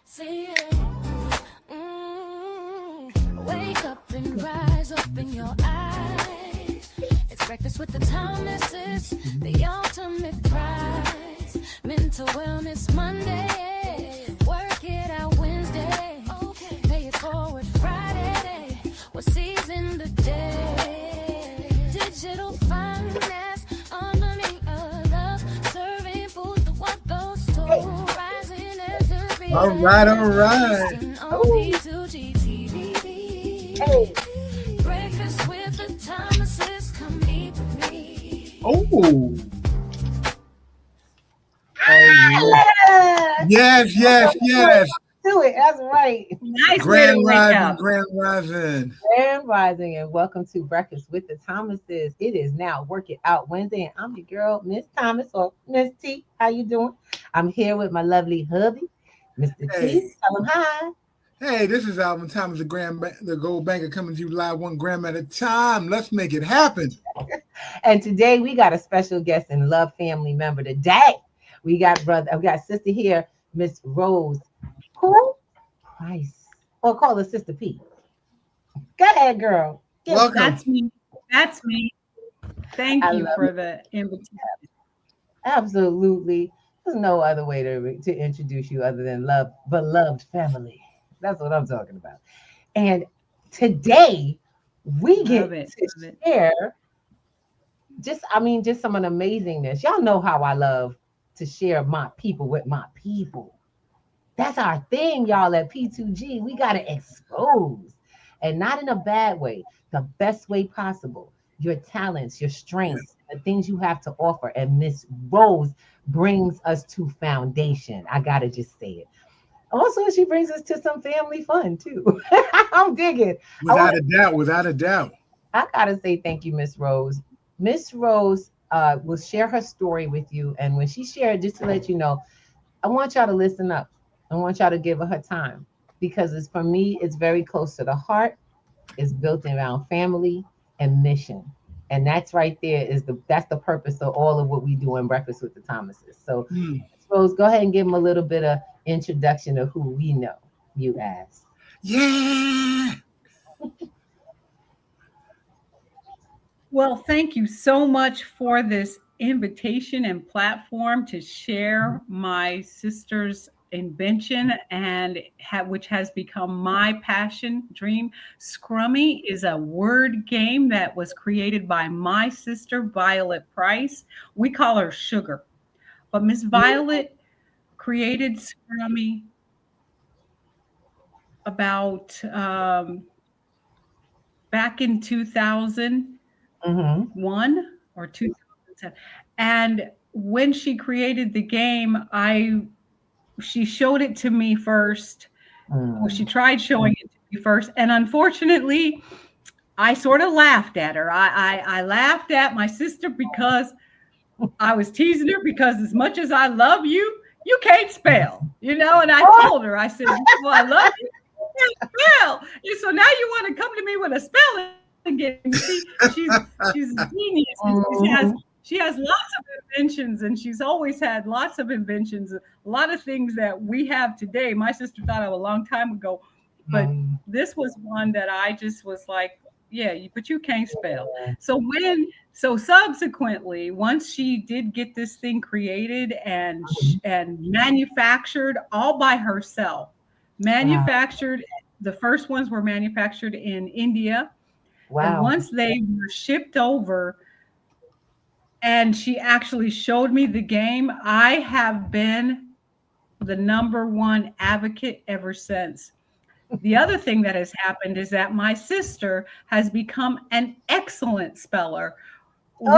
See it. Wake up and rise, open your eyes. It's breakfast with the Thomases, the ultimate prize. Mental Wellness Monday, work it out Wednesday. Pay it forward Friday, we're seizing the day. Digital finance, underneath of love, serving food to what those stores. Rising as a real. All right. Hey. Breakfast with the Thomases, come eat with me. Oh. Yes. Do it. That's right. Nice Grand way to Rising. Grand Rising, and welcome to Breakfast with the Thomases. It is now Work It Out Wednesday, and I'm your girl, Miss Thomas, or Miss T. How you doing? I'm here with my lovely hubby, Mr. T. Tell him hi. Hey, this is Alvin Thomas, the Gold Banker, coming to you live 1 gram at a time. Let's make it happen. And today we got a special guest and love family member today. We got sister here, Miss Rose. Who? Price. Or call her Sister P. Go ahead, girl. Welcome. That's me. Thank you for the invitation. Absolutely. There's no other way to introduce you other than love, beloved family. That's what I'm talking about. And today we get to share just some of the amazingness. Y'all know how I love to share my people with my people. That's our thing, y'all, at P2G. We got to expose, and not in a bad way, the best way possible, your talents, your strengths, the things you have to offer. And Miss Rose brings us to foundation. I got to just say it. Also, she brings us to some family fun, too. I'm digging. Without a doubt. I got to say thank you, Miss Rose. Miss Rose will share her story with you. And when she shared, just to let you know, I want y'all to listen up. I want y'all to give her time. Because for me, it's very close to the heart. It's built around family and mission. And that's right there that's the purpose of all of what we do in Breakfast with the Thomases. So, Miss Rose, go ahead and give them a little bit of introduction of who we know you as. Yeah. Well, thank you so much for this invitation and platform to share my sister's invention and which has become my passion dream. Scrummy is a word game that was created by my sister, Violet Price. We call her Sugar. But Miss Violet created Scrummy about back in 2001 or 2010. And when she created the game, she showed it to me first. Well, she tried showing it to me first. And unfortunately, I sort of laughed at her. I laughed at my sister because I was teasing her because as much as I love you, you can't spell, and I told her, I said, well, I love you, you can't spell. And so now you want to come to me with a spelling game. See, she's a genius. She has lots of inventions, and she's always had lots of inventions, a lot of things that we have today. My sister thought of a long time ago, but this was one that I just was like, yeah, but you can't spell. So subsequently, once she did get this thing created and manufactured all by herself, the first ones were manufactured in India. Wow. And once they were shipped over and she actually showed me the game, I have been the #1 advocate ever since. The other thing that has happened is that my sister has become an excellent speller. Okay.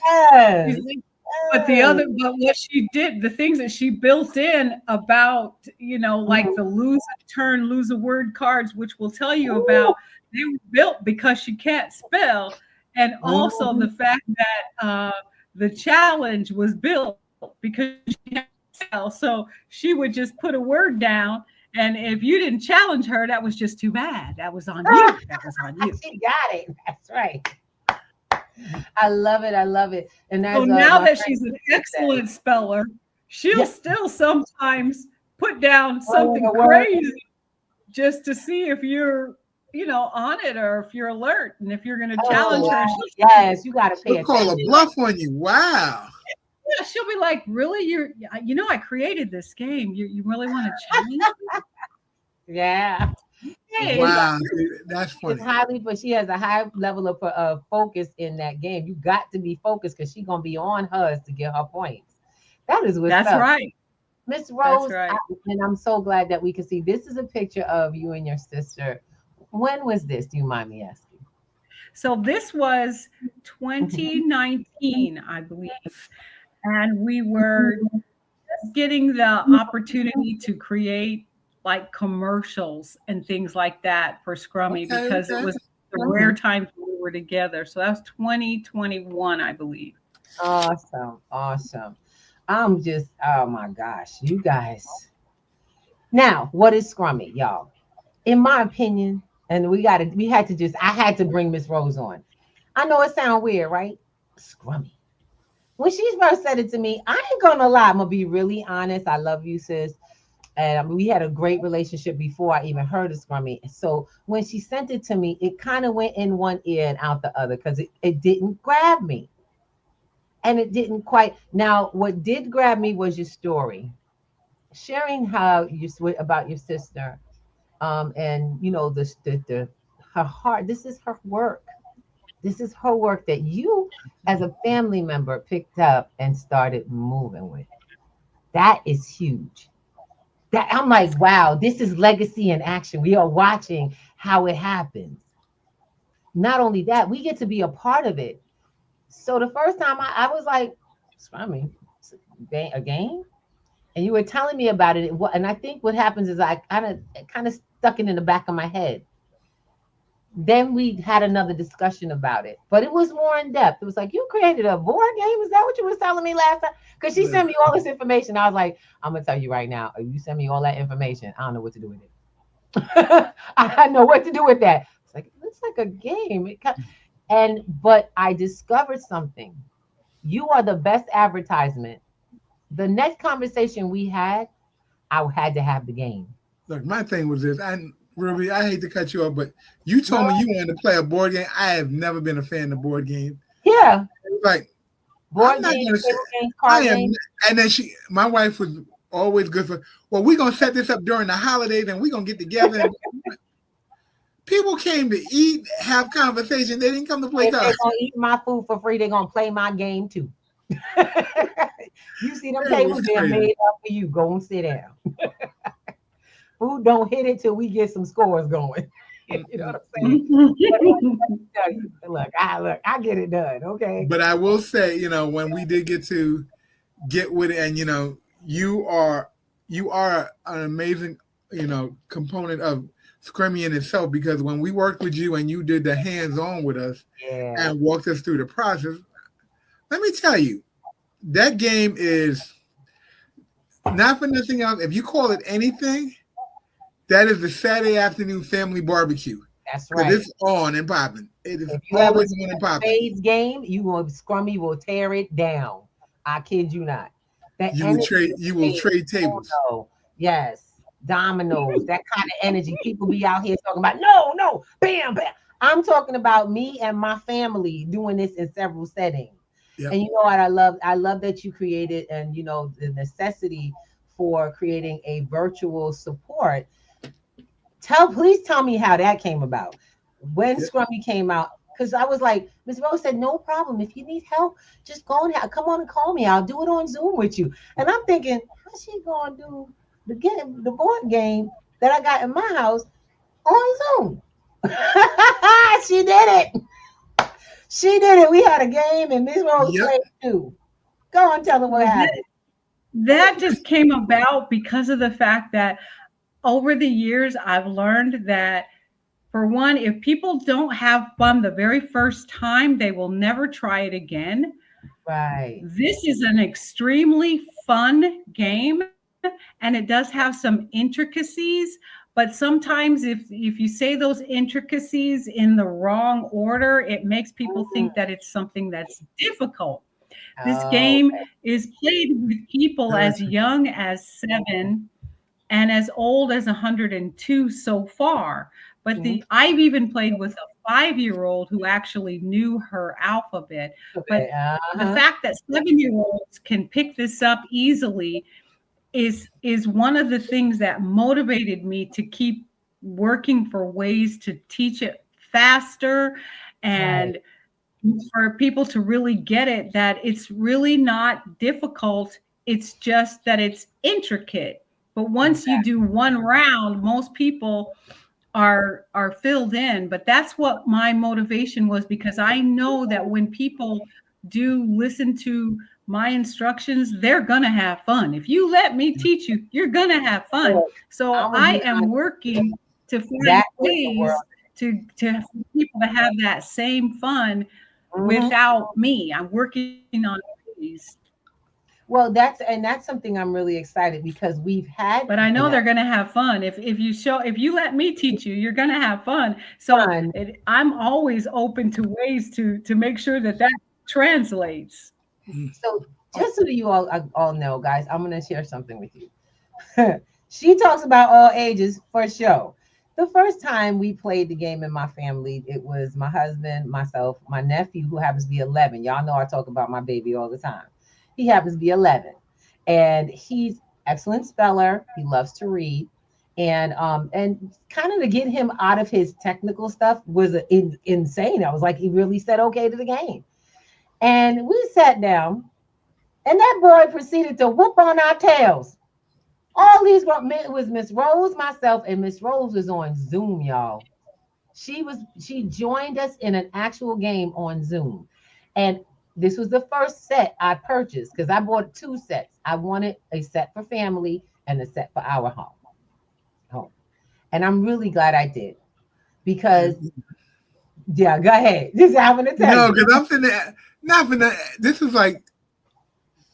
Yes. But what she did, the things that she built in about, like the lose a word cards, which we'll tell you about, they were built because she can't spell. And also the fact that the challenge was built because she can't spell. So she would just put a word down. And if you didn't challenge her, that was just too bad. That was on you. She got it. That's right. I love it. I love it. And So as now my that friend she's an said, excellent speller, she'll yeah, still sometimes put down something a word. crazy just to see if you're, on it or if you're alert. And if you're going to Oh, challenge her, wow. Yes, you got to pay She'll call a attention. bluff on you. Wow. she'll be like, really? I created this game. You really want to challenge me? Yeah. Hey, Wow. That's It's funny. but she has a high level of focus in that game. You got to be focused because she's gonna be on hers to get her points. That is what's that's up, right. Miss That's Rose. right. And I'm so glad that we can see. This is a picture of you and your sister. When was this? Do you mind me asking? So this was 2019, I believe. And we were just getting the opportunity to create like commercials and things like that for Scrummy Okay, because it okay. was the rare times we were together. So that was 2021, I believe. Awesome, awesome. I'm just, oh my gosh, you guys. Now, what is Scrummy, y'all? In my opinion, and I had to bring Miss Rose on. I know it sounds weird, right? Scrummy. When she first said it to me, I ain't gonna lie, I'm gonna be really honest. I love you, sis. And we had a great relationship before I even heard of Scrummy. So when she sent it to me, it kind of went in one ear and out the other because it didn't grab me. And it didn't quite. Now, what did grab me was your story, sharing how you about your sister, and the her heart. This is her work. This is her work that you, as a family member, picked up and started moving with. That is huge. That I'm like, wow, this is legacy in action. We are watching how it happens. Not only that, we get to be a part of it. So the first time I was like, Scrummy, a game? And you were telling me about it. And I think what happens is I kind of stuck it in the back of my head. Then we had another discussion about it, but it was more in depth. It was like, you created a board game? Is that what you was telling me last time? Because she sent me all this information. I was like, I'm gonna tell you right now, if you send me all that information, I don't know what to do with it. I know what to do with that. It's like, it's like a game. But I discovered something. You are the best advertisement. The next conversation we had, I had to have the game. Look, my thing was this. Ruby, I hate to cut you off, but you told me you wanted to play a board game. I have never been a fan of board games. Yeah. Like, board games, card games. And then my wife was always good for, well, we're going to set this up during the holidays and we're going to get together. And people came to eat, have conversation. They didn't come to play cards. They're going to eat my food for free. They're going to play my game too. You see them tables, they're made up for you. Go and sit down. Food don't hit it till we get some scores going. You know what I'm saying? Look, I get it done. Okay. But I will say, when we did get with it, and you are an amazing, component of Scrummy in itself, because when we worked with you and you did the hands-on with us and walked us through the process, let me tell you, that game is not for nothing else. If you call it anything, that is the Saturday afternoon family barbecue. That's right. It's on and popping. It is always on and popping. Spades game, Scrummy will tear it down. I kid you not. You will trade tables. Yes, dominoes, that kind of energy. People be out here talking about no, bam, bam. I'm talking about me and my family doing this in several settings. Yep. And you know what I love? I love that you created, and the necessity for creating a virtual support. Please tell me how that came about. When Scrummy came out, because I was like, Ms. Rose said, no problem. If you need help, just come on and call me. I'll do it on Zoom with you. And I'm thinking, how's she gonna do the board game that I got in my house on Zoom? She did it. She did it. We had a game and Ms. Rose played too. Go on, tell them what happened. That just came about because of the fact that over the years, I've learned that, for one, if people don't have fun the very first time, they will never try it again. Right. This is an extremely fun game, and it does have some intricacies, But sometimes if you say those intricacies in the wrong order, it makes people think that it's something that's difficult. This game is played with people as young as 7 and as old as 102 so far. But I've even played with a 5-year-old who actually knew her alphabet. But the fact that 7-year-olds can pick this up easily is one of the things that motivated me to keep working for ways to teach it faster and for people to really get it, that it's really not difficult. It's just that it's intricate. But once you do one round, most people are filled in. But that's what my motivation was, because I know that when people do listen to my instructions, they're gonna have fun. If you let me teach you, you're gonna have fun. So I am working to find ways to for people to have that same fun without me. I'm working on ways. Well, that's something I'm really excited, because we've had. But I know they're going to have fun. If you let me teach you, you're going to have fun. So I'm always open to ways to make sure that translates. So just so that you all know, guys, I'm going to share something with you. She talks about all ages for sure. The first time we played the game in my family, it was my husband, myself, my nephew, who happens to be 11. Y'all know I talk about my baby all the time. He happens to be 11, and he's excellent speller. He loves to read, and kind of to get him out of his technical stuff was insane. I was like, he really said okay to the game, and we sat down, and that boy proceeded to whoop on our tails. All these it was Miss Rose, myself, and Miss Rose was on Zoom, y'all. She joined us in an actual game on Zoom, and this was the first set I purchased, because I bought 2 sets. I wanted a set for family and a set for our home. And I'm really glad I did, because, yeah, go ahead. Just having to tell you. No, because I'm finna, this is like,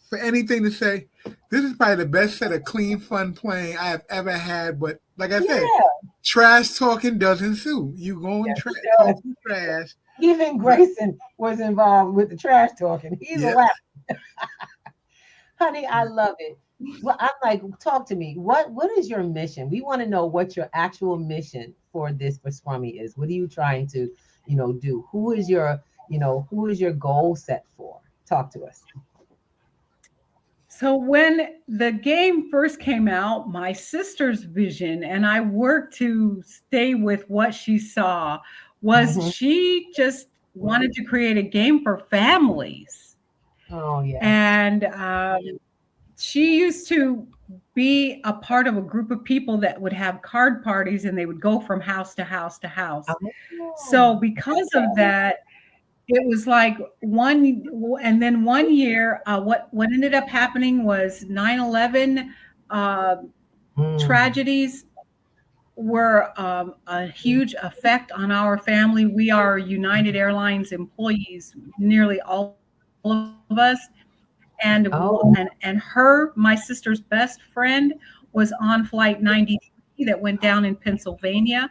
for anything to say, this is probably the best set of clean, fun playing I have ever had. But like I said, trash talking doesn't sue. You go and talking trash. Even Grayson was involved with the trash talking. He's a laugh. Honey, I love it. Well, I'm like, talk to me. What is your mission? We want to know what your actual mission for Scrummy is. What are you trying to, do? Who is your goal set for? Talk to us. So when the game first came out, my sister's vision, and I worked to stay with what she saw, was she just wanted to create a game for families. Oh, yeah. And she used to be a part of a group of people that would have card parties, and they would go from house to house to house. Oh. So because of that, it was like one year, what ended up happening was 9/11 tragedies were a huge effect on our family. We are United Airlines employees, nearly all of us. And my sister's best friend, was on flight 93 that went down in Pennsylvania.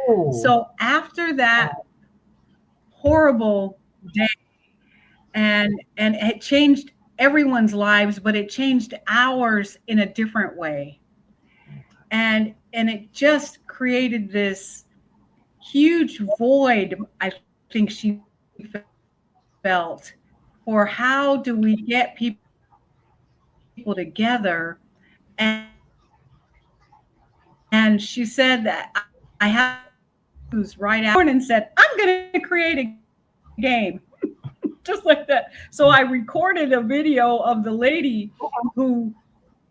Ooh. So after that horrible day, and it changed everyone's lives, but it changed ours in a different way. And it just created this huge void, I think she felt, for how do we get people together. And she said that I have to right out and said, I'm going to create a game. Just like that. So I recorded a video of the lady who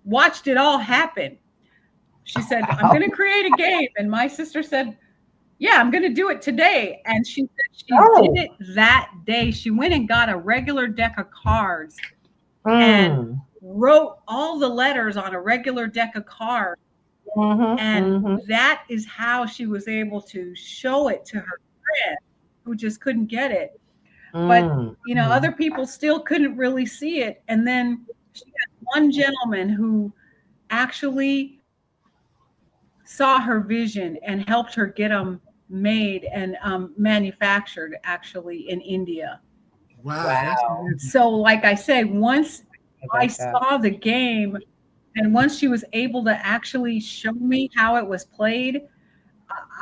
watched it all happen. She said, I'm going to create a game. And my sister said, yeah, I'm going to do it today. And she said she did it that day. She went and got a regular deck of cards and wrote all the letters on a regular deck of cards. That is how she was able to show it to her friend who just couldn't get it. But, other people still couldn't really see it. And then she had one gentleman who actually saw her vision and helped her get them made and manufactured actually in India. Wow. So like I said, once I saw the game and once she was able to actually show me how it was played,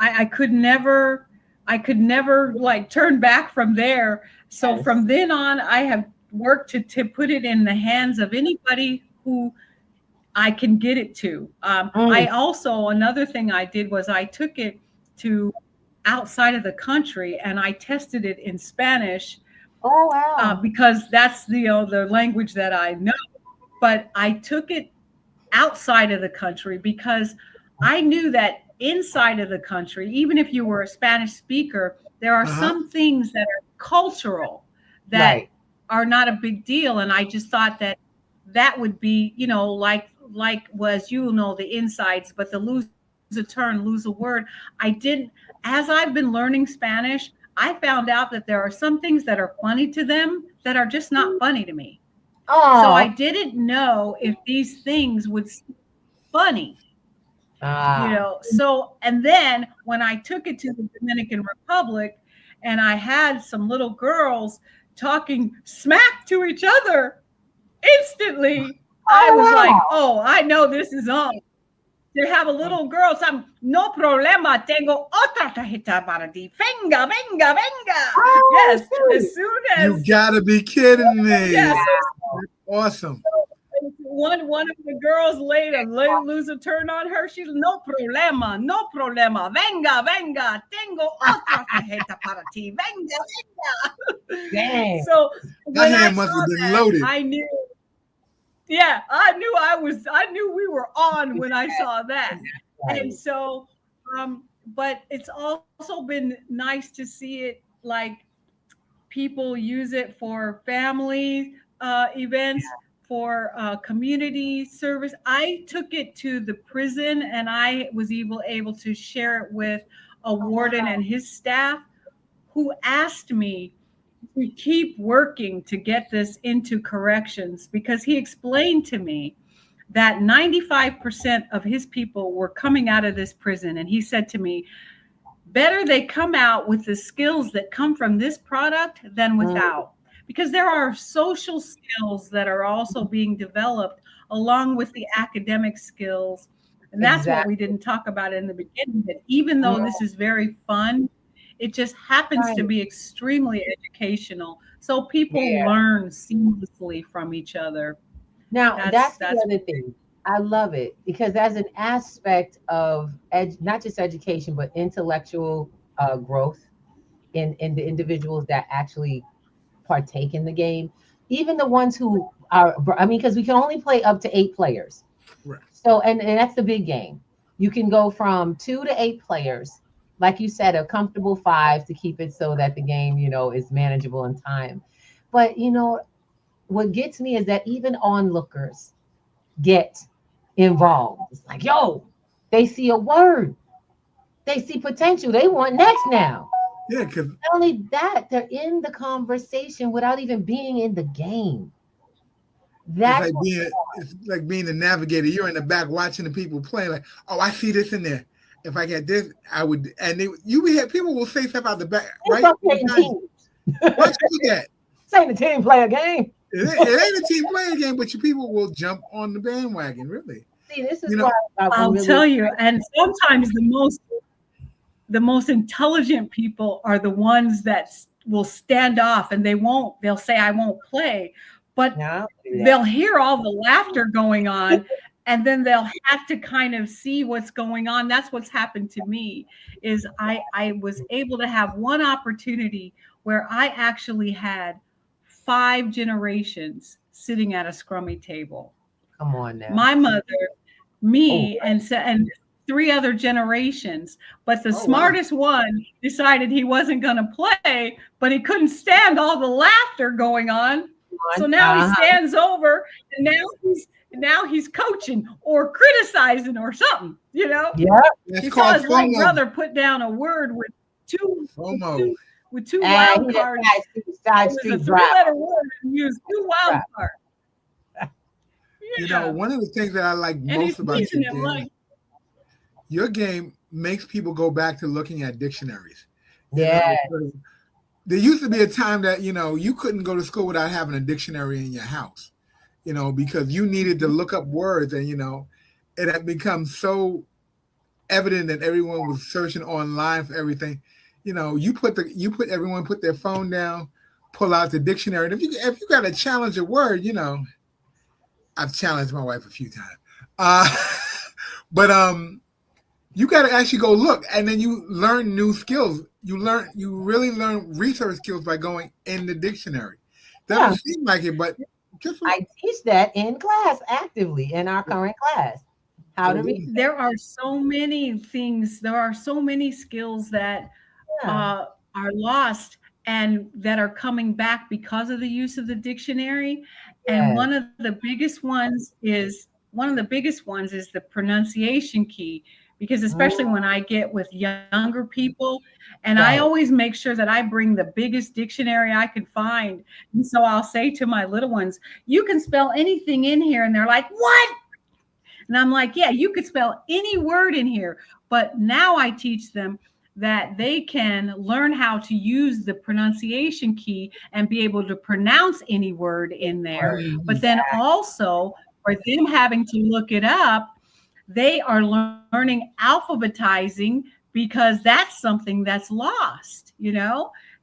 I could never like turn back from there. So from then on, I have worked to put it in the hands of anybody who I can get it to. I also, another thing I did was I took it to outside of the country and I tested it in Spanish. Oh, wow. Because that's the language that I know. But I took it outside of the country because I knew that inside of the country, even if you were a Spanish speaker, there are some things that are cultural that are not a big deal. And I just thought that would be, like was, the insides, but the lose a turn, lose a word. As I've been learning Spanish, I found out that there are some things that are funny to them that are just not funny to me. Oh. So I didn't know if these things would be funny. So, and then when I took it to the Dominican Republic and I had some little girls talking smack to each other, instantly I was like, oh, I know this is on. To have a little girl, no problema, tengo otra tarjeta para ti. Venga, venga, venga. Yes, as soon as. You gotta be kidding me. Yes. Awesome. One of the girls later lose a turn on her. She's no problema. Venga, venga. Tengo otra tarjeta para ti. Venga, venga. Dang. So that hand must have been loaded. I knew. Yeah, I knew we were on when I saw that. And so, but it's also been nice to see it, like people use it for family events, for community service. I took it to the prison and I was able to share it with a warden and his staff who asked me to keep working to get this into corrections, because he explained to me that 95% of his people were coming out of this prison. And he said to me, better they come out with the skills that come from this product than without, because there are social skills that are also being developed along with the academic skills. And that's what we didn't talk about in the beginning, that even though this is very fun, it just happens to be extremely educational. So people learn seamlessly from each other. Now, that's the other thing. I love it because as an aspect of not just education, but intellectual growth in the individuals that actually partake in the game, even the ones who are, because we can only play up to 8 players. Right. So, and that's the big game. You can go from 2 to 8 players. Like you said, a comfortable 5 to keep it so that the game, is manageable in time. But, what gets me is that even onlookers get involved. It's like, yo, they see a word. They see potential. They want next now. Yeah, because not only that, they're in the conversation without even being in the game. It's like being the navigator. You're in the back watching the people play. Like, oh, I see this in there. If I get this, I would. And people will say stuff out the back, right? What you get? This ain't a team player game. It ain't a team player game, but people will jump on the bandwagon. Really. See, this is why I'll tell you. And sometimes the most intelligent people are the ones that will stand off, and they'll say, "I won't play," but they'll hear all the laughter going on. And then they'll have to kind of see what's going on. That's what's happened to me. Is I was able to have one opportunity where I actually had 5 generations sitting at a Scrummy table. Come on now. My mother, me, and 3 other generations. But the smartest one decided he wasn't going to play, but he couldn't stand all the laughter going on. So now he stands over, and now he's coaching or criticizing or something, Yeah. He saw his little brother put down a word with 2 wild cards. It was a 3-letter word and used 2 wild cards. One of the things that I like most about your game your game makes people go back to looking at dictionaries. Yeah. There used to be a time that, you couldn't go to school without having a dictionary in your house, because you needed to look up words, and, it had become so evident that everyone was searching online for everything. Everyone put their phone down, pull out the dictionary. And if you got to challenge a word, I've challenged my wife a few times. But you got to actually go look, and then you learn new skills. You really learn research skills by going in the dictionary. Doesn't seem like it, but I teach that in class actively in our current class. How to read. There are so many things. There are so many skills that are lost and that are coming back because of the use of the dictionary. And one of the biggest ones is the pronunciation key, because especially when I get with younger people, and I always make sure that I bring the biggest dictionary I could find. And so I'll say to my little ones, you can spell anything in here. And they're like, what? And I'm like, yeah, you could spell any word in here. But now I teach them that they can learn how to use the pronunciation key and be able to pronounce any word in there. But then also for them having to look it up, they are learning alphabetizing, because that's something that's lost,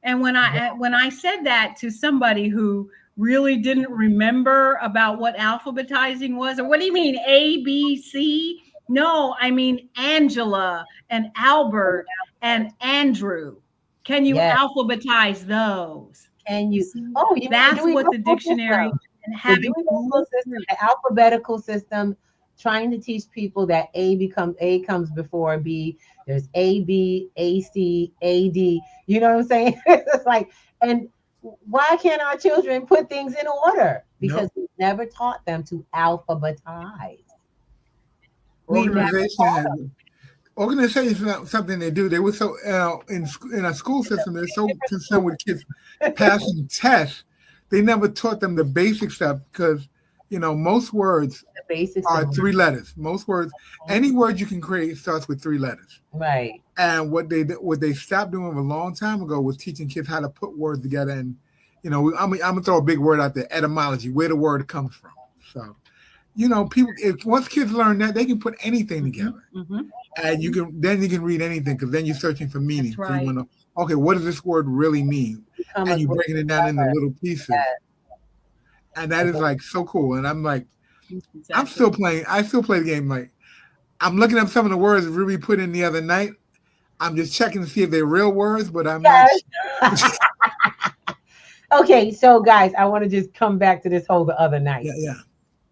And when I said that to somebody who really didn't remember about what alphabetizing was, or what do you mean A, B, C? No, I mean Angela and Albert and Andrew. Can you alphabetize those? Can you? That's what the dictionary and having the alphabetical system, trying to teach people that A comes before B. There's A, B, A, C, A, D. You know what I'm saying? It's like, and why can't our children put things in order? Because we never taught them to alphabetize. Organization is something they do. They were so in a school system, they're so concerned with kids passing tests. They never taught them the basic stuff, because most words are 3 letters. Most words, any word you can create starts with 3 letters. Right. And what they stopped doing a long time ago was teaching kids how to put words together. And I'm gonna throw a big word out there: etymology, where the word comes from. So, people, once kids learn that, they can put anything together, and you can read anything, because then you're searching for meaning. Right. So you want to know, okay, what does this word really mean? And you're breaking it down into little pieces. And that is like so cool. And I'm like, I still play the game. Like, I'm looking up some of the words Ruby put in the other night. I'm just checking to see if they're real words, but I'm not. Okay, so guys, I want to just come back to this whole the other night. Yeah.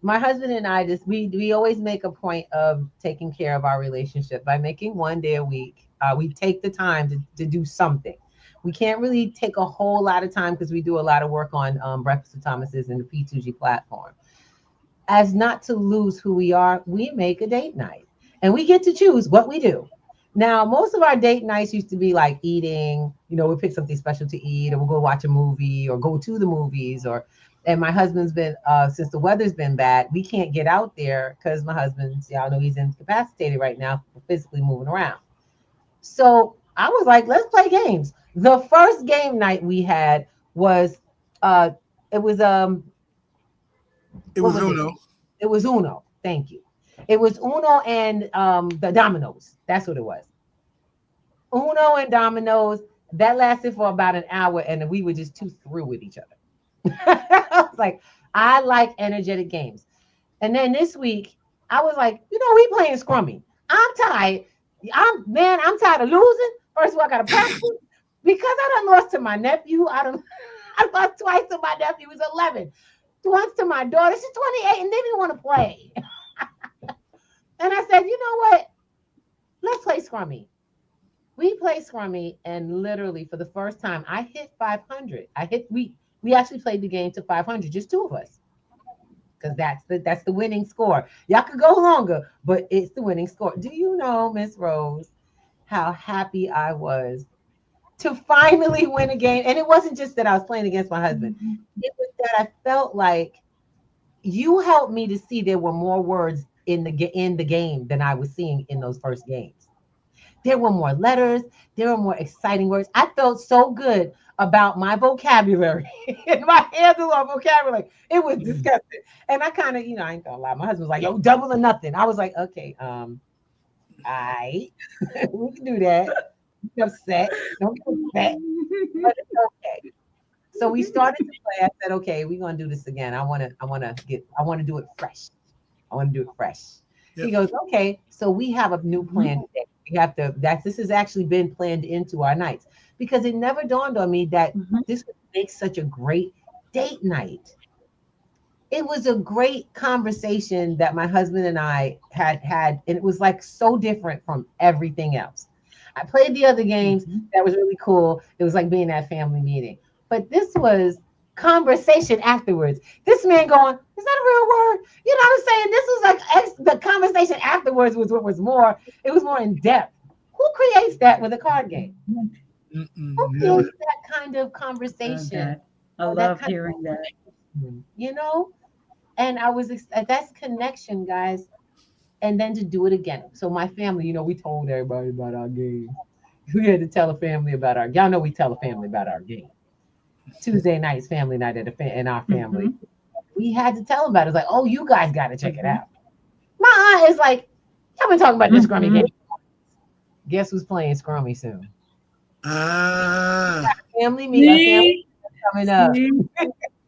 My husband and I we always make a point of taking care of our relationship by making one day a week. We take the time to do something. We can't really take a whole lot of time because we do a lot of work on Breakfast with Thomas's and the P2G platform. As not to lose who we are, we make a date night, and we get to choose what we do. Now, most of our date nights used to be like eating, we pick something special to eat, or we'll go watch a movie or go to the movies, and my husband's been, since the weather's been bad, we can't get out there because my husband's, y'all know he's incapacitated right now, physically moving around. So I was like, let's play games. The first game night we had was, it was Uno. It was Uno. Thank you. It was Uno and the dominoes. That's what it was. Uno and dominoes. That lasted for about an hour, and we were just too through with each other. I was like, I like energetic games. And then this week, I was like, we playing Scrummy. I'm tired. I'm tired of losing. First of all, I got to practice because I done lost to my nephew. I lost twice to my nephew. He was 11. Once to my daughter. She's 28 and they didn't want to play. And I said, you know what? Let's play Scrummy. We play Scrummy, and literally for the first time, I hit 500. We actually played the game to 500, just 2 of us, because that's the winning score. Y'all could go longer, but it's the winning score. Do you know, Miss Rose, how happy I was to finally win a game? And it wasn't just that I was playing against my husband. It was that I felt like you helped me to see there were more words in the game than I was seeing in those first games. There were more letters. There were more exciting words. I felt so good about my vocabulary and my handle on vocabulary. It was disgusting. And I kind of, I ain't gonna lie. My husband was like, yo, double or nothing. I was like, okay, we can do that. You're upset. Don't get upset. But it's okay. So we started to play. I said, okay, we're gonna do this again. I wanna do it fresh. I want to do it fresh. Yep. He goes, okay. So we have a new plan today. We have to. This has actually been planned into our nights because it never dawned on me that this would make such a great date night. It was a great conversation that my husband and I had, and it was like so different from everything else. I played the other games. That was really cool. It was like being at a family meeting. But this was conversation afterwards. This man going, is that a real word? You know what I'm saying? This was like the conversation afterwards was what was more, it was more in depth. Who creates that with a card game? Who creates that kind of conversation? I love hearing that. And I was, that's connection, guys. And then to do it again. So my family, we told everybody about our game. We had to tell a family about y'all know we tell a family about our game. Tuesday nights, family night in our family. We had to tell them about it. It's like, oh, you guys got to check it out. My aunt is like, y'all been talking about this Scrummy game. Guess who's playing Scrummy soon? Family meeting coming up.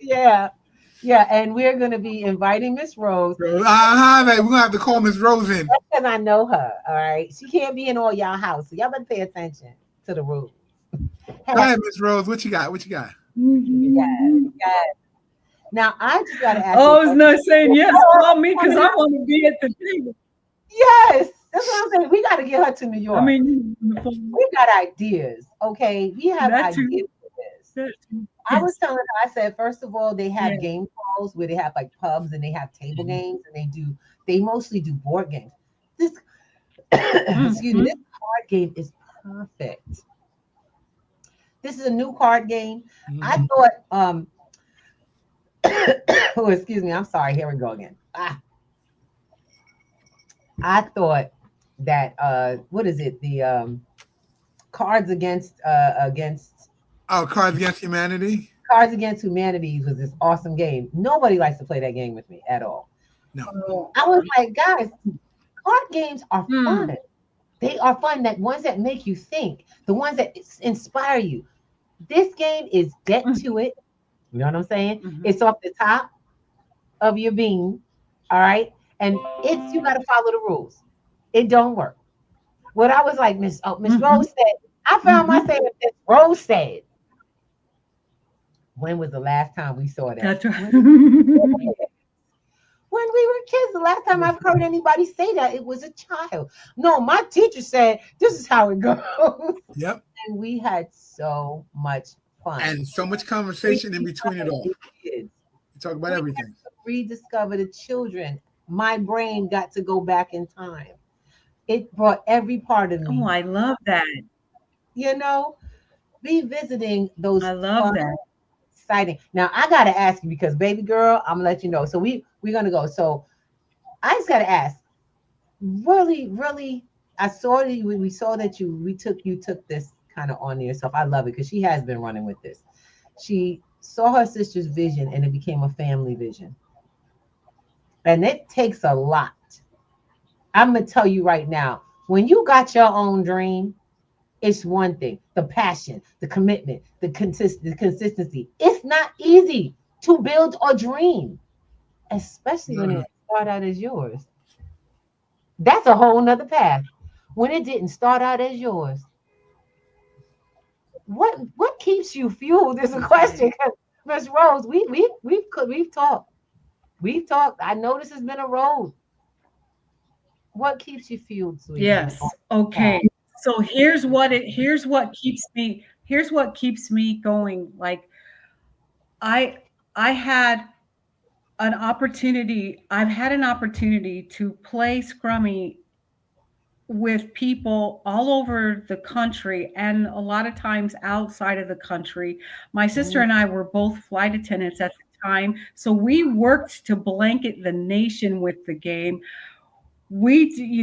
Yeah, and we're going to be inviting Miss Rose. We're going to have to call Miss Rose in. Because I know her, all right? She can't be in all y'all house, so y'all better pay attention to the rules. Go ahead, Miss Rose. What you got? Yes. Now, I just got to ask I was not saying yes. Call me because I want to be at the table. Yes. That's what I'm saying. We got to get her to New York. I mean, we got ideas, okay? We have ideas for this. I was telling her, I said, first of all, they have game calls where they have like pubs and they have table games and they mostly do board games. This, excuse me, this card game is perfect. This is a new card game. I thought, oh, excuse me, I'm sorry. Here we go again. I thought that, what is it? The Cards Against Cards Against Humanity? Cards Against Humanity was this awesome game. Nobody likes to play that game with me at all. No. I was like, guys, card games are fun. They are fun. That ones that make you think, the ones that inspire you. This game is get to it. You know what I'm saying? It's off the top of your bean. All right. And you got to follow the rules. It don't work. What I was like, Miss Rose said, I found myself Miss Rose said. When was the last time we saw that? That's right. When we were kids, the last time I've heard anybody say that, it was a child. No, my teacher said, this is how it goes. Yep. And we had so much fun. And so much conversation in between it all. We talk about everything. Rediscover the children. My brain got to go back in time. It brought every part of me. Oh, I love that. Revisiting those. I love that. Exciting. Now I gotta ask you because, baby girl, I'm gonna let you know. So we're gonna go. So I just gotta ask. Really, I saw that we saw that you took this kind of on yourself. I love it because she has been running with this. She saw her sister's vision and it became a family vision. And it takes a lot. I'm gonna tell you right now, when you got your own dream, it's one thing. The passion, the commitment, the consistency. It's not easy to build a dream, especially when it start out as yours. That's a whole nother path. When it didn't start out as yours, what keeps you fueled is a question. Miss Rose, we've talked. I know this has been a road. What keeps you fueled, sweetie? Yes. Okay. So here's what keeps me going. Like I've had an opportunity to play Scrummy with people all over the country and a lot of times outside of the country. My sister and I were both flight attendants at the time, so we worked to blanket the nation with the game.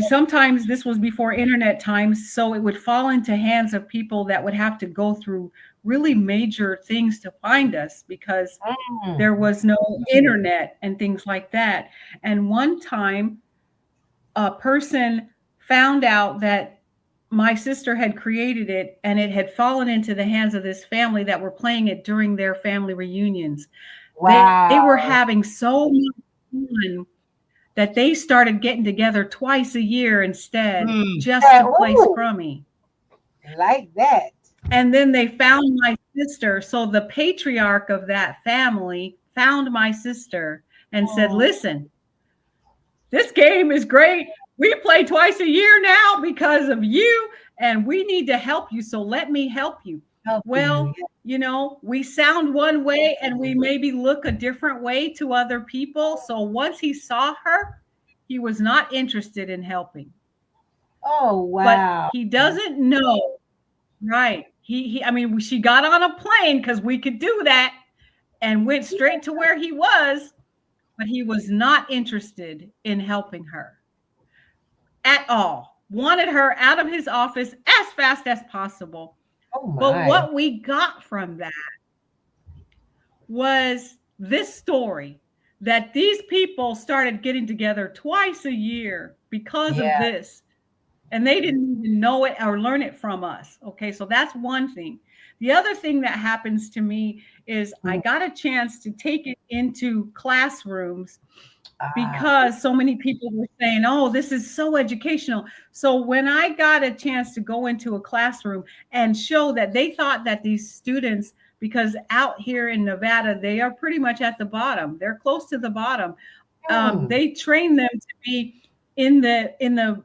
sometimes this was before internet times, so it would fall into hands of people that would have to go through really major things to find us because there was no internet and things like that. And one time a person found out that my sister had created it and it had fallen into the hands of this family that were playing it during their family reunions. Wow. They were having so much fun that they started getting together twice a year instead just to play Scrummy. Like that. And then they found my sister. So the patriarch of that family found my sister and said, listen, this game is great. We play twice a year now because of you, and we need to help you. So let me help you. You know, we sound one way and we maybe look a different way to other people. So once he saw her, he was not interested in helping. Oh, wow. But he doesn't know. Right. I mean, she got on a plane because we could do that and went straight to where he was, but he was not interested in helping her at all. Wanted her out of his office as fast as possible. Oh my. But what we got from that was this story that these people started getting together twice a year because of this. And they didn't even know it or learn it from us. Okay, so that's one thing. The other thing that happens to me is I got a chance to take it into classrooms because so many people were saying, oh, this is so educational. So when I got a chance to go into a classroom and show that they thought that these students, because out here in Nevada, they are pretty much at the bottom. They're close to the bottom. They train them to be in the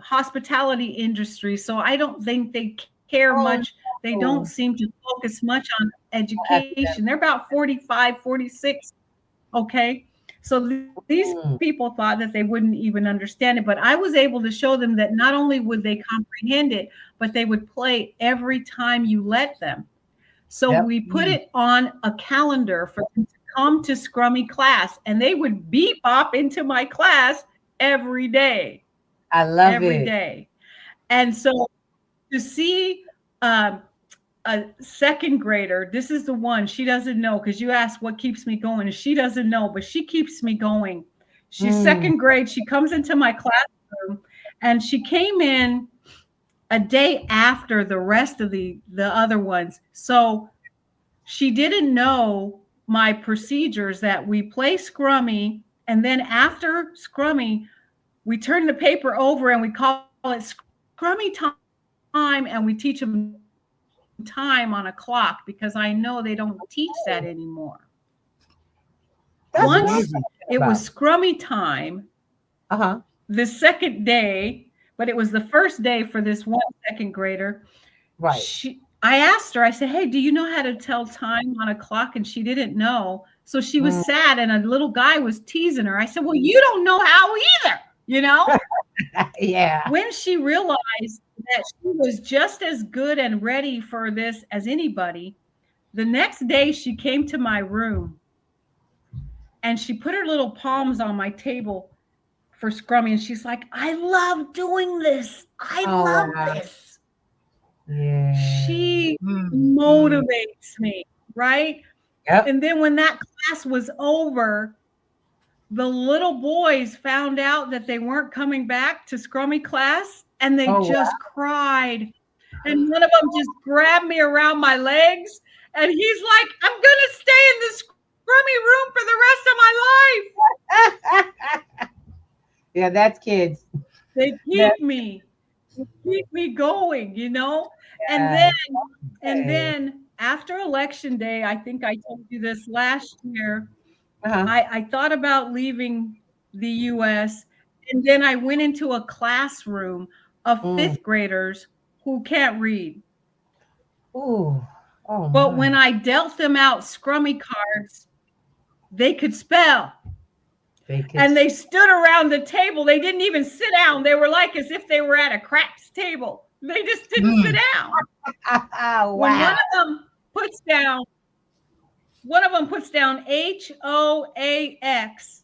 hospitality industry. So I don't think they care much. They don't seem to focus much on education. They're about 45, 46. Okay. So these people thought that they wouldn't even understand it, but I was able to show them that not only would they comprehend it, but they would play every time you let them. So we put it on a calendar for them to come to Scrummy class, and they would bebop into my class every day. I love it. Every day. And so to see a second grader, this is the one she doesn't know, because you asked what keeps me going, and she doesn't know, but she keeps me going. She's second grade. She comes into my classroom, and she came in a day after the rest of the other ones. So she didn't know my procedures, that we play Scrummy, and then after Scrummy, we turn the paper over and we call it Scrummy time, and we teach them time on a clock, because I know they don't teach that anymore. Once it was Scrummy time, the second day, but it was the first day for this one second grader. Right. I asked her, I said, hey, do you know how to tell time on a clock? And she didn't know. So she was sad, and a little guy was teasing her. I said, well, you don't know how either, you know? Yeah. When she realized that she was just as good and ready for this as anybody, the next day she came to my room and she put her little palms on my table for Scrummy, and she's like, I love doing this. I love this. Yeah. She motivates me, right? Yep. And then when that class was over, the little boys found out that they weren't coming back to Scrummy class, and they just cried. And one of them just grabbed me around my legs, and he's like, I'm going to stay in the Scrummy room for the rest of my life. Yeah, that's kids. They keep me. They keep me going, you know? And then after Election Day, I think I told you this last year, I thought about leaving the U.S., and then I went into a classroom of fifth graders who can't read. But when I dealt them out Scrummy cards, they could spell. And they stood around the table. They didn't even sit down. They were like as if they were at a craps table. They just didn't sit down. Wow. When one of them puts down HOAX,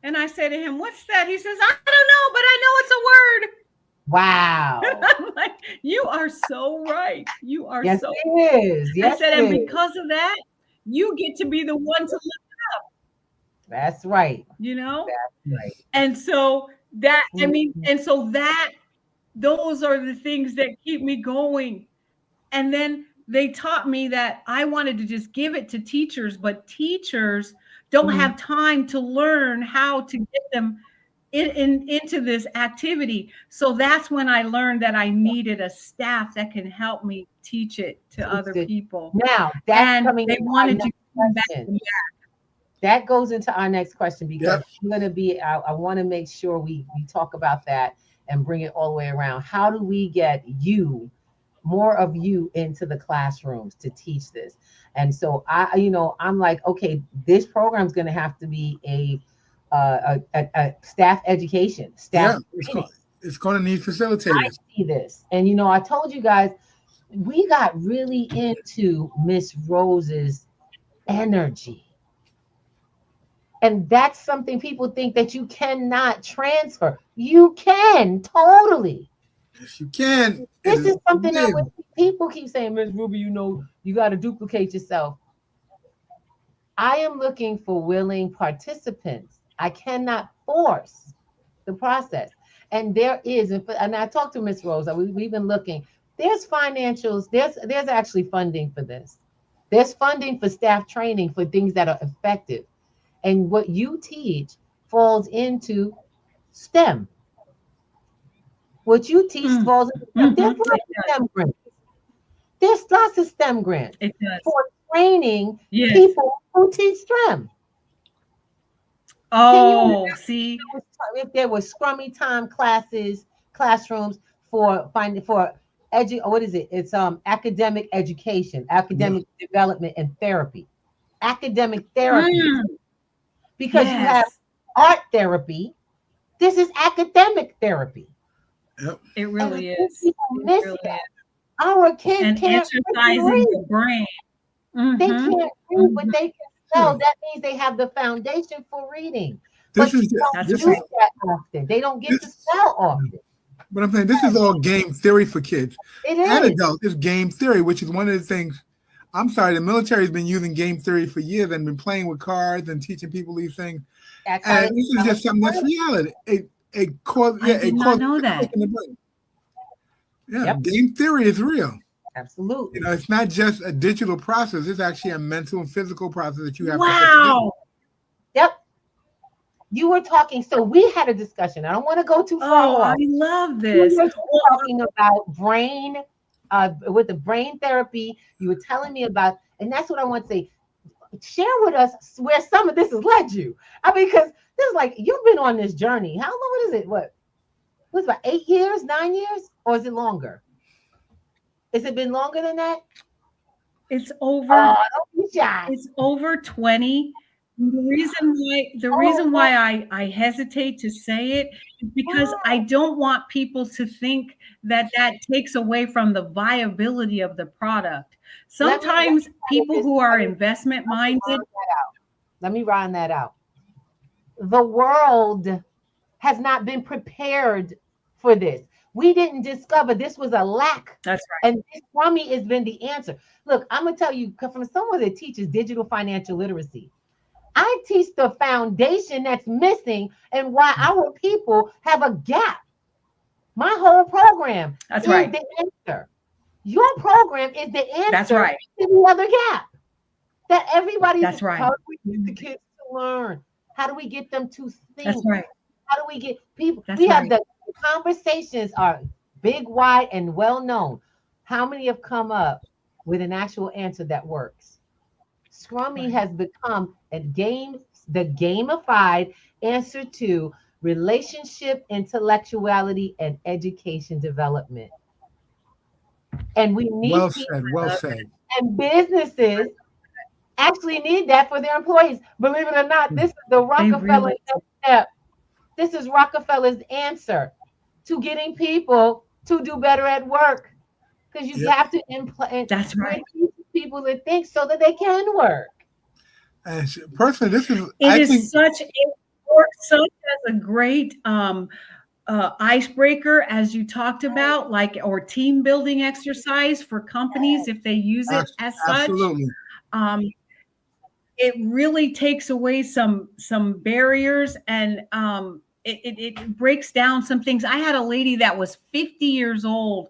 And I said to him, what's that? He says, I don't know, but I know it's a word. Wow. I'm like, you are so right. You are Yes, so it is. Yes, I said, it and is. because of that, you get to be the one to look, That's right. you know? That's right. And so that, I mean, and so that, those are the things that keep me going. And then they taught me that I wanted to just give it to teachers, but teachers don't have time to learn how to get them into this activity. So that's when I learned that I needed a staff that can help me teach it to other people. Now that's and coming. They wanted to come back to that. That goes into our next question because I'm going to be, I want to make sure we talk about that and bring it all the way around. How do we get you, more of you into the classrooms to teach this? And so I'm like, okay, this program is going to have to be a staff education, staff. Yeah, it's going to need facilitators. I see this. And, I told you guys, we got really into Miss Rose's energy. And that's something people think that you cannot transfer. You can, totally. Yes, you can. This is something that people keep saying, Ms. Ruby, you got to duplicate yourself. I am looking for willing participants. I cannot force the process. And there is, and I talked to Ms. Rose, we've been looking, there's financials, there's actually funding for this. There's funding for staff training for things that are effective. And what you teach falls into STEM. What you teach falls into STEM. There's lots of STEM grants. There's lots of STEM grants for training people who teach STEM. Oh, see, if there were Scrummy time classrooms for what is it? It's academic education, academic development, and therapy. Academic therapy. Because you have art therapy. This is academic therapy. Yep. It really is. People miss that. Our kids can't exercising the brain. They can't read, but they can spell. That means they have the foundation for reading. But they don't do that often. They don't get to spell often. But I'm saying this is all game theory for kids. It is. And adults. It's game theory, which is one of the things. I'm sorry, the military has been using game theory for years and been playing with cards and teaching people these things. And this is just something that's reality. I did not know that. Game theory is real. Absolutely. It's not just a digital process. It's actually a mental and physical process that you have to do. Yep. You were talking, so we had a discussion. I don't want to go too far off. I love this. We were talking about brain, with the brain therapy. You were telling me about, and that's what I want to say. Share with us where some of this has led you. I mean, because this is like, you've been on this journey. How long is it? What was it, about 8 years, 9 years? Or is it longer? Has it been longer than that? It's over. It's over 20. The reason why I hesitate to say it is because I don't want people to think that takes away from the viability of the product. Sometimes people who are investment minded. Let me round that out. The world has not been prepared for this. We didn't discover this was a lack. That's right. And this Scrummy has been the answer. Look, I'm going to tell you, from someone that teaches digital financial literacy, I teach the foundation that's missing and why our people have a gap. My whole program is the answer. Your program is the answer to the other gap. That everybody. That's right. How do we get the kids to learn? How do we get them to think? That's right. How do we get people? We have the conversations are big, wide, and well known. How many have come up with an actual answer that works? Scrummy has become the gamified answer to relationship, intellectuality, and education development. And we need well said. And businesses actually need that for their employees. Believe it or not, this is the Rockefeller step. This is Rockefeller's answer to getting people to do better at work. Because you have to people to think so that they can work. And personally, this is it is such a York Sun has a great icebreaker, as you talked about, like, or team building exercise for companies if they use it as such. Absolutely. It really takes away some barriers, and it breaks down some things. I had a lady that was 50 years old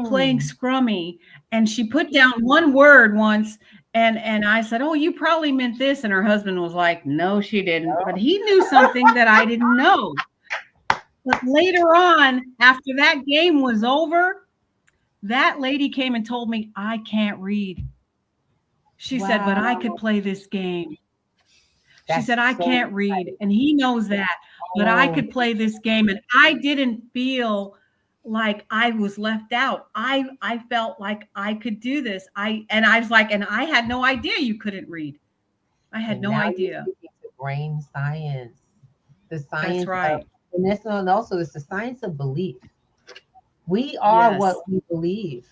playing Scrummy, and she put down one word once, and I said, "Oh, you probably meant this," and her husband was like, "No, she didn't," but he knew something that I didn't know. But later on, after that game was over, that lady came and told me, "I can't read." She said, "But I could play this game." She said, "I can't read," and he knows that, but I could play this game, and I didn't feel like I was left out. I felt like I could do this. I was like, and I had no idea you couldn't read. I had no idea. Brain science, the science. That's right. And this one also is the science of belief. We are what we believe.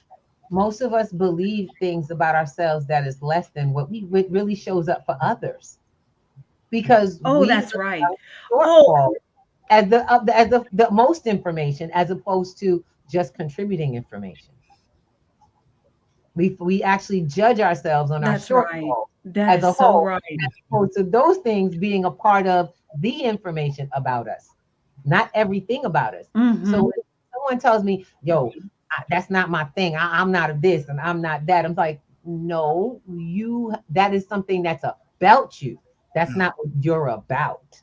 Most of us believe things about ourselves that is less than what really shows up for others. Because that's right. As the most information, as opposed to just contributing information. We actually judge ourselves on our shortfalls as a whole, right. As opposed to those things being a part of the information about us, not everything about us. Mm-hmm. So when someone tells me, "Yo, that's not my thing. I'm not this and I'm not that," I'm like, no, that is something that's about you. That's not what you're about.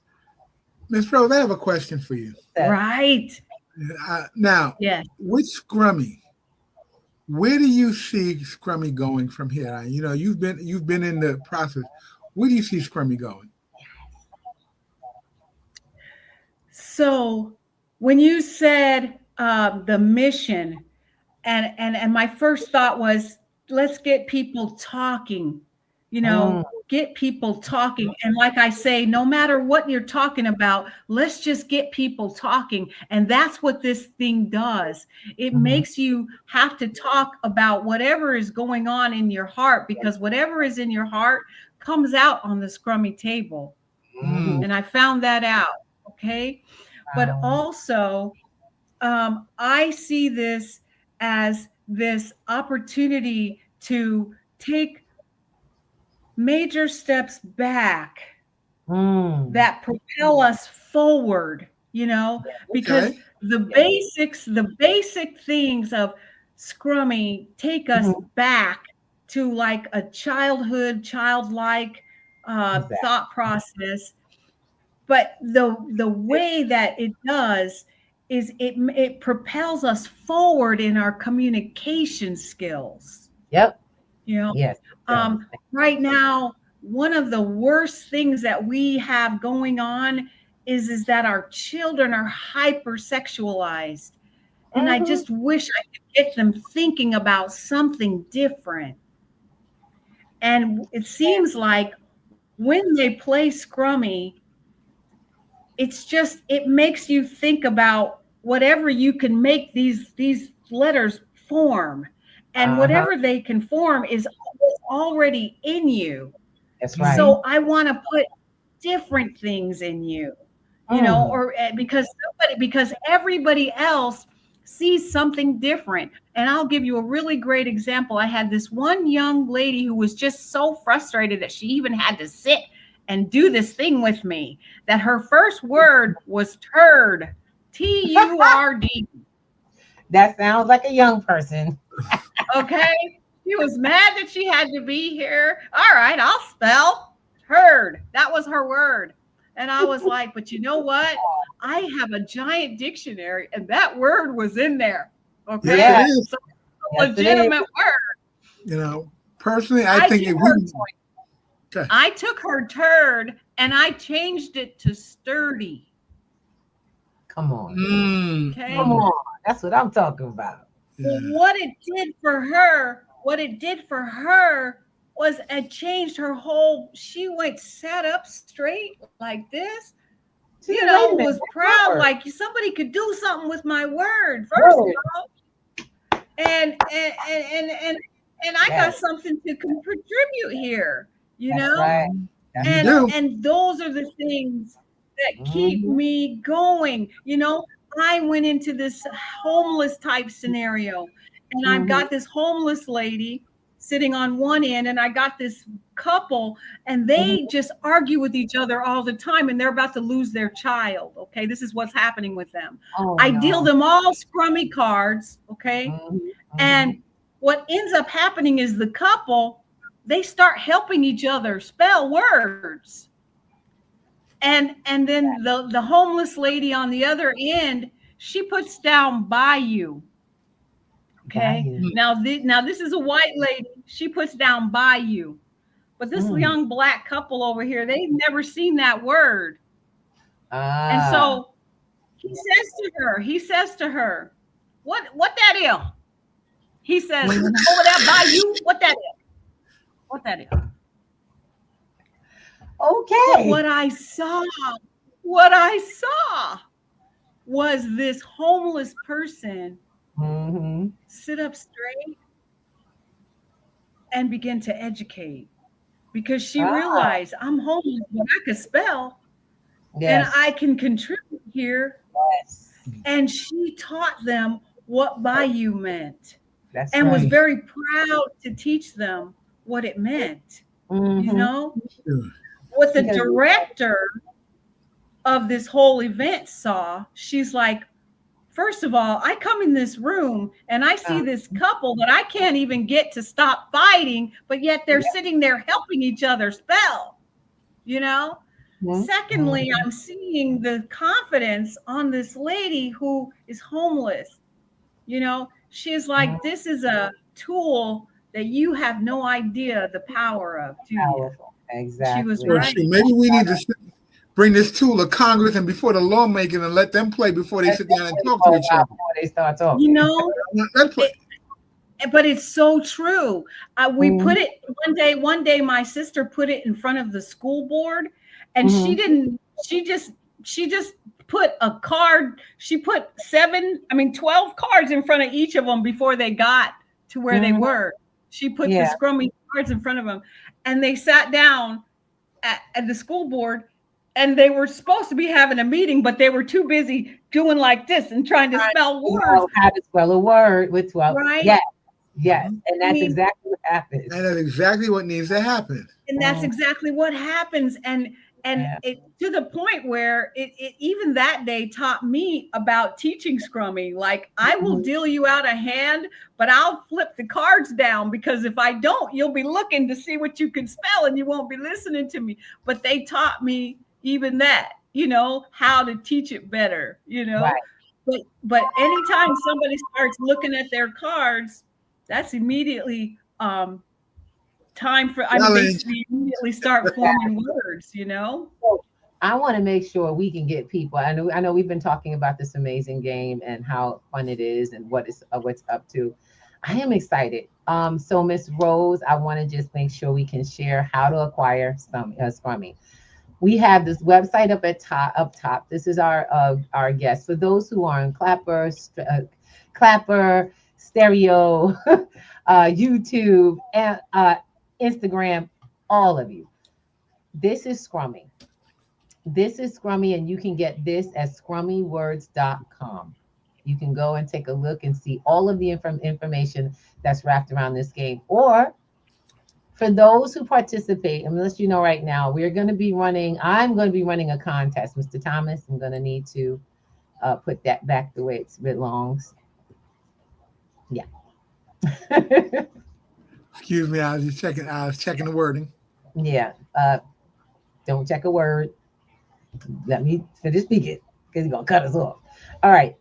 Ms. Rose, I have a question for you. Right. Now, with Scrummy, where do you see Scrummy going from here? You know, you've been in the process. Where do you see Scrummy going? So when you said the mission, and my first thought was, let's get people talking, get people talking. And like I say, no matter what you're talking about, let's just get people talking. And that's what this thing does. It makes you have to talk about whatever is going on in your heart, because whatever is in your heart comes out on the Scrummy table. And I found that out. Okay. But also, I see this as this opportunity to take major steps back that propel us forward, because the basic things of Scrummy take us back to like a childlike thought process. But the way that it does is it propels us forward in our communication skills. Yep. Yes. Right now, one of the worst things that we have going on is that our children are hypersexualized. And I just wish I could get them thinking about something different. And it seems like when they play Scrummy, it makes you think about whatever you can make these letters form, and whatever they can form is already in you. That's right. So I want to put different things in you, or because everybody else sees something different. And I'll give you a really great example. I had this one young lady who was just so frustrated that she even had to sit and do this thing with me, that her first word was turd, T-U-R-D. That sounds like a young person. Okay. She was mad that she had to be here. All right, I'll spell turd. That was her word. And I was like, but you know what? I have a giant dictionary, and that word was in there. Okay. Yes, so it's a legitimate word. Personally, I think I took her turd and I changed it to sturdy. Come on. Okay. Come on. That's what I'm talking about. Well, what it did for her was it changed her whole, she sat up straight like this. Was proud, like somebody could do something with my word, first of all. And I got something to contribute here. Right. And those are the things that keep me going. You know, I went into this homeless type scenario, and I've got this homeless lady sitting on one end, and I got this couple, and they just argue with each other all the time, and they're about to lose their child. Okay, this is what's happening with them. I deal them all Scrummy cards. Okay, and what ends up happening is the couple, they start helping each other spell words. And then the homeless lady on the other end, she puts down Bayou. Okay. Now this is a white lady. She puts down Bayou. But this young black couple over here, they've never seen that word. And so he says to her, what that is? He says, over that Bayou, what that is? What that is? Okay. But what I saw was this homeless person sit up straight and begin to educate, because she realized I'm homeless, but I can spell and I can contribute here. Yes. And she taught them what Bayou meant. That's and right. was very proud to teach them what it meant. You know, what the director of this whole event saw, she's like, first of all, I come in this room and I see this couple that I can't even get to stop fighting, but yet they're sitting there helping each other spell, you know? Secondly, I'm seeing the confidence on this lady who is homeless. You know, she's like, this is a tool that you have no idea the power of. Exactly. She was right. Maybe we need to bring this tool to Congress and before the lawmakers and let them play before they sit down and talk to each other. Before they start talking. You know, but it's so true. We put it one day my sister put it in front of the school board, and she just put a card. She put 12 cards in front of each of them before they got to where they were. She put the Scrummy cards in front of them, and they sat down at the school board, and they were supposed to be having a meeting, but they were too busy doing like this and trying to spell words. How to spell a word with 12. Right? Yes. And that's exactly what happens. And that's exactly what needs to happen. And that's exactly what happens. And it to the point where it even that day taught me about teaching Scrummy. Like, I will deal you out a hand, but I'll flip the cards down, because if I don't, you'll be looking to see what you can spell and you won't be listening to me. But they taught me even that, you know, how to teach it better, you know. Right. But anytime somebody starts looking at their cards, that's immediately time for basically immediately start forming words, you know. I want to make sure we can get people. I know we've been talking about this amazing game and how fun it is and what's up to. I am excited. So Miss Rose, I want to just make sure we can share how to acquire Scrummy. We have this website up top. This is our guest. For those who are on Clapper, Stereo, YouTube, and Instagram, all of you. This is Scrummy. And you can get this at scrummywords.com. You can go and take a look and see all of the information that's wrapped around this game. Or for those who participate, I'm letting you know right now, I'm going to be running a contest. Mr. Thomas, I'm going to need to put that back the way it belongs. Yeah. Excuse me, I was checking the wording. Yeah. Don't check a word. Let me finish speaking, because he's going to cut us off. All right.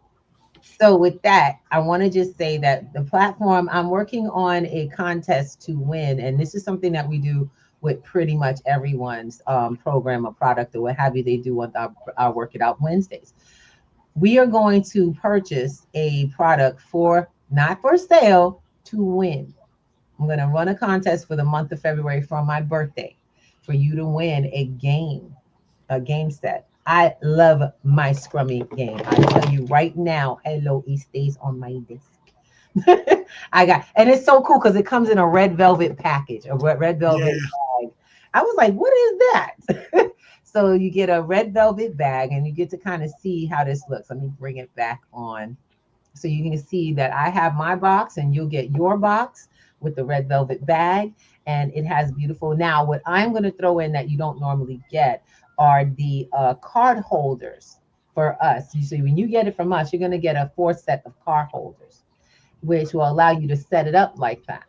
So with that, I want to just say that the platform, I'm working on a contest to win. And this is something that we do with pretty much everyone's program or product or what have you. They do on our Work It Out Wednesdays. We are going to purchase a product not for sale, to win. I'm going to run a contest for the month of February for my birthday for you to win a game set. I love my Scrummy game. I tell you right now, hello, it stays on my desk. And it's so cool because it comes in a red velvet package, a red velvet bag. I was like, what is that? So you get a red velvet bag, and you get to kind of see how this looks. Let me bring it back on. So you can see that I have my box, and you'll get your box with the red velvet bag. And it has beautiful. Now, what I'm going to throw in that you don't normally get are the card holders for us. So when you get it from us, you're going to get a 4 set of card holders, which will allow you to set it up like that.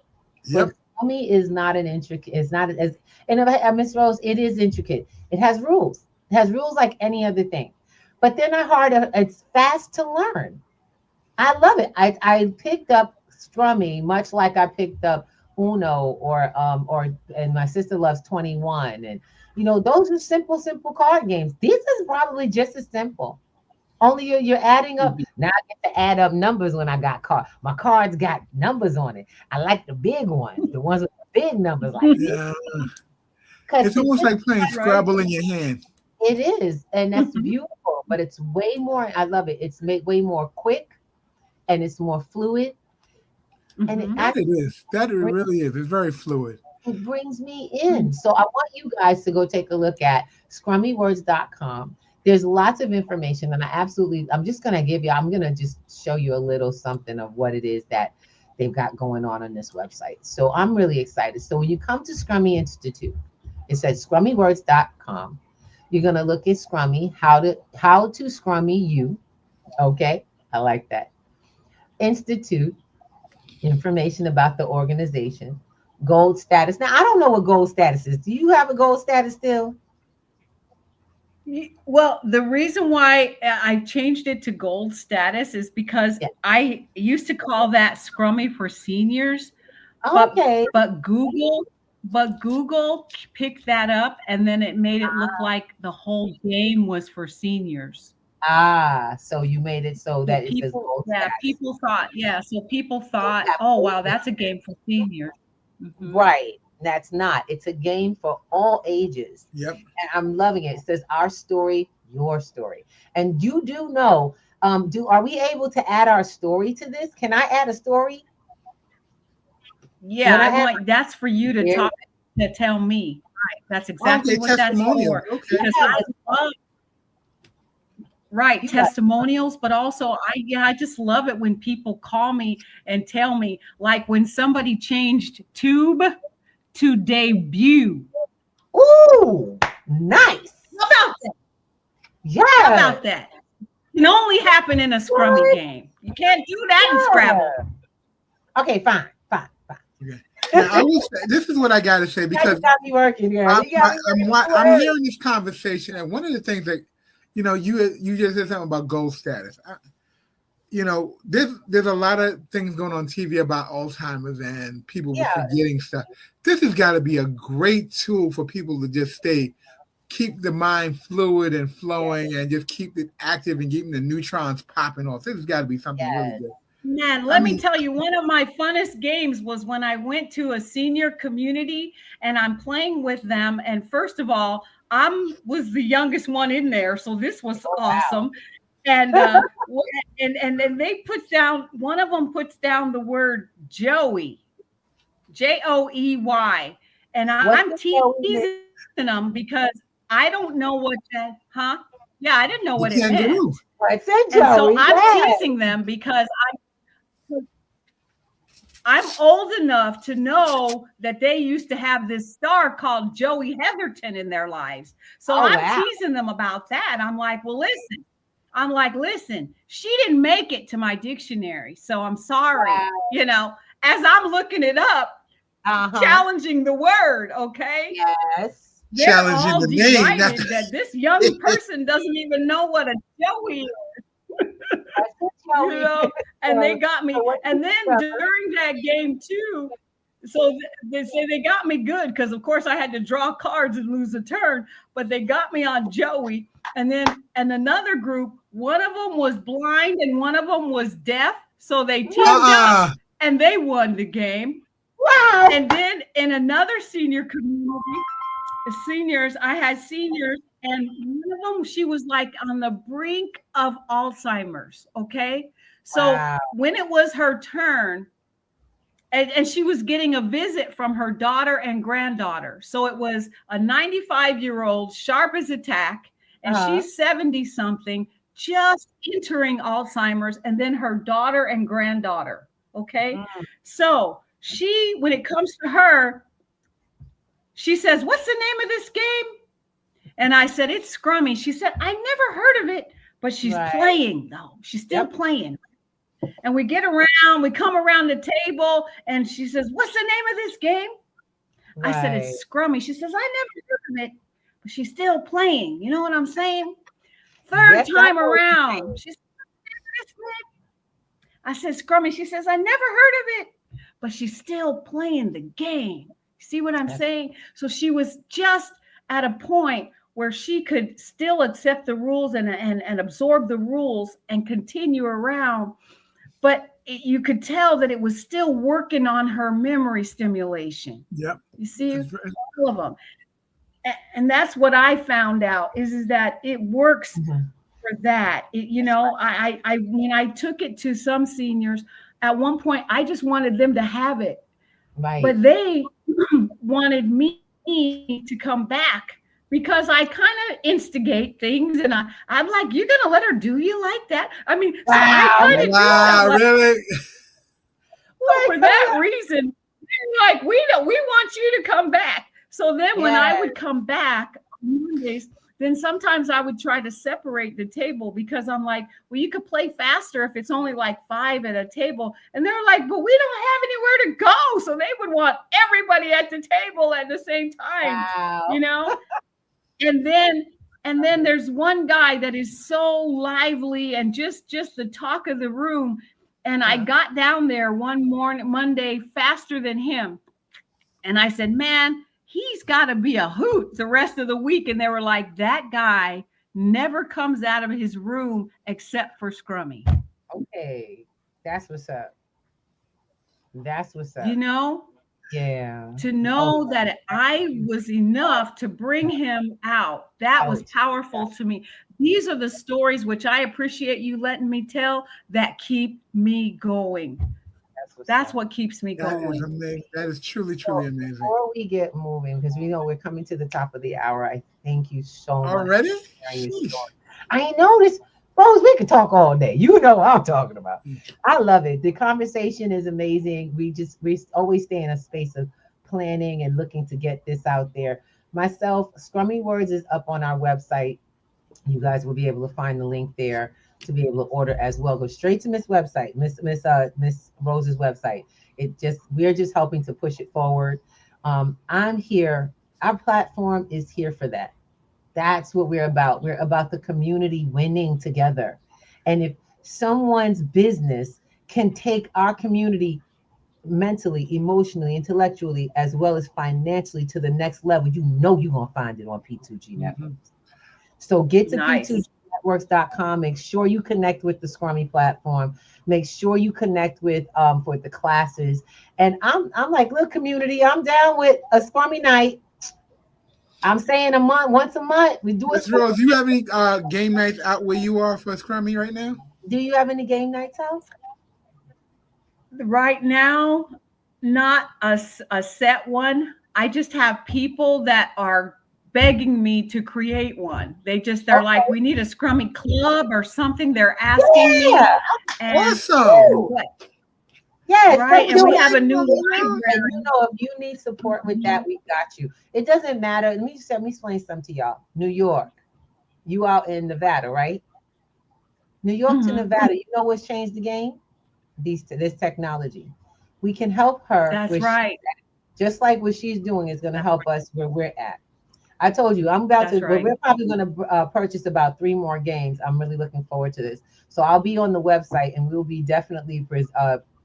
Yep. But Scrummy is not an intricate, it's not as, and Miss Rose, it is intricate. It has rules. It has rules like any other thing, but they're not hard. It's fast to learn. I love it. I picked up Scrummy much like I picked up Uno or and my sister loves 21. And those are simple card games. This is probably just as simple. Only you're adding up. Now I get to add up numbers when I got cards. My cards got numbers on it. I like the big ones, the ones with the big numbers like this. It's almost like playing Scrabble in your hand. It is, and that's beautiful. But it's way more. I love it. It's way more quick, and it's more fluid. And it is. That it really is. It's very fluid. It brings me in. So I want you guys to go take a look at scrummywords.com. There's lots of information, and I'm just going to just show you a little something of what it is that they've got going on this website. So I'm really excited. So when you come to Scrummy Institute, it says scrummywords.com. You're going to look at Scrummy, how to Scrummy you. Okay. I like that. Institute, information about the organization, gold status. Now, I don't know what gold status is. Do you have a gold status still? Well, the reason why I changed it to gold status is because I used to call that Scrummy for seniors. Okay. But Google picked that up, and then it made it look like the whole game was for seniors. So you made it so that it says gold status. People thought, oh wow, that's a game for seniors. Right. That's not. It's a game for all ages. Yep. And I'm loving it. It says our story, your story. And you do know, are we able to add our story to this? Can I add a story? Yeah, that's for you to tell me. Right. That's exactly what that's for. Okay. Because I love testimonials, but also I just love it when people call me and tell me, like when somebody changed tube to debut. Ooh, nice. How about that? Yeah. How about that? It can only happen in a Scrummy game. You can't do that in Scrabble. Okay, fine. Okay. Now, I will say, this is what I got to say, because I'm hearing this conversation, and one of the things that you just said something about gold status. There's a lot of things going on TV about Alzheimer's and people forgetting stuff. This has got to be a great tool for people to just keep the mind fluid and flowing, and just keep it active and keeping the neutrons popping off. This has got to be something really good. Man, let me tell you, one of my funnest games was when I went to a senior community and I'm playing with them. And first of all, I was the youngest one in there, so this was awesome. And and they one of them puts down the word Joey, Joey, and I'm teasing them because I don't know what that, Yeah, I didn't know what it meant. I said Joey. And so I'm teasing them because I'm old enough to know that they used to have this star called Joey Heatherton in their lives. So I'm teasing them about that. I'm like, listen, she didn't make it to my dictionary. So I'm sorry, as I'm looking it up, challenging the word. Okay. Yes. They're challenging all the name. that this young person doesn't even know what a Joey is. And they got me. And then during that game too, so they say they got me good because of course I had to draw cards and lose a turn, but they got me on Joey. And another group, one of them was blind and one of them was deaf, so they teamed up and they won the game. Wow! And then in another senior community, I had seniors. And one of them, she was like on the brink of Alzheimer's. Okay. So when it was her turn, and she was getting a visit from her daughter and granddaughter. So it was a 95-year-old, sharp as a tack, and she's 70 something, just entering Alzheimer's, and then her daughter and granddaughter. Okay. So she, when it comes to her, she says, "What's the name of this game?" And I said, "It's Scrummy." She said, "I never heard of it, but she's playing though. She's still playing." And we get around, we come around the table, and she says, "What's the name of this game?" I said, "It's Scrummy." She says, "I never heard of it, but she's still playing." You know what I'm saying? Third time around, she said, I said, "Scrummy." She says, "I never heard of it, but she's still playing the game." See what I'm saying? So she was just at a point where she could still accept the rules and absorb the rules and continue around. But you could tell that it was still working on her memory stimulation. Yep. You see, all of them. And that's what I found out is that it works for that. When I took it to some seniors, at one point, I just wanted them to have it. Right. But they wanted me to come back because I kind of instigate things, and I'm like, "You're gonna let her do you like that?" I mean, so I kind of really. So for that reason, they're like, we want you to come back. So then when I would come back on Mondays, then sometimes I would try to separate the table because I'm like, "Well, you could play faster if it's only like 5 at a table." And they're like, "But we don't have anywhere to go." So they would want everybody at the table at the same time, you know? And then there's one guy that is so lively and just the talk of the room. And I got down there one Monday faster than him. And I said, "Man, he's got to be a hoot the rest of the week." And they were like, "That guy never comes out of his room except for Scrummy." Okay. That's what's up. That's what's up. You know? Yeah. To know that I was enough to bring him out. That was powerful to me. These are the stories which I appreciate you letting me tell that keep me going. That's what keeps me going. That is amazing. That is truly, truly amazing. Before we get moving, because we know we're coming to the top of the hour, I thank you so much. Already? I noticed. Rose, we could talk all day. You know what I'm talking about. I love it. The conversation is amazing. We always stay in a space of planning and looking to get this out there. Myself, Scrummy Words is up on our website. You guys will be able to find the link there to be able to order as well. Go straight to Miss website, Miss Rose's website. We're just helping to push it forward. I'm here. Our platform is here for that. That's what we're about. We're about the community winning together. And if someone's business can take our community mentally, emotionally, intellectually, as well as financially to the next level, you know you're going to find it on P2G Networks. So get to P2Gnetworks.com. Make sure you connect with the Scrummy platform. Make sure you connect with for the classes. And I'm like, look, community, I'm down with a Scrummy night. I'm saying once a month. We do it. Ms. Rose, do you have any game nights out where you are for Scrummy right now? Do you have any game nights out? Right now, not a set one. I just have people that are begging me to create one. They're like, "We need a Scrummy club or something." They're asking me. And awesome. Yes, right. And we have a new library. You know, if you need support with that, we got you. It doesn't matter. Let me explain something to y'all. New York, you out in Nevada, right? New York to Nevada. You know what's changed the game? This technology. We can help her. That's right. Just like what she's doing is going to help us where we're at. I told you, we're probably going to purchase about 3 more games. I'm really looking forward to this. So I'll be on the website, and we'll be definitely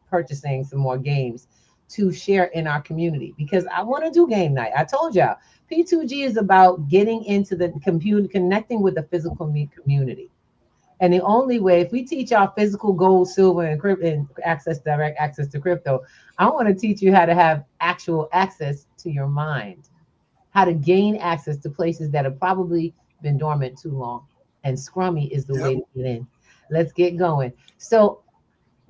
purchasing some more games to share in our community, because I want to do game night. I told y'all, P2G is about getting into the computer, connecting with the physical community. And the only way, if we teach our physical gold, silver, and direct access to crypto, I want to teach you how to have actual access to your mind, how to gain access to places that have probably been dormant too long. And Scrummy is the way to get in. Let's get going. So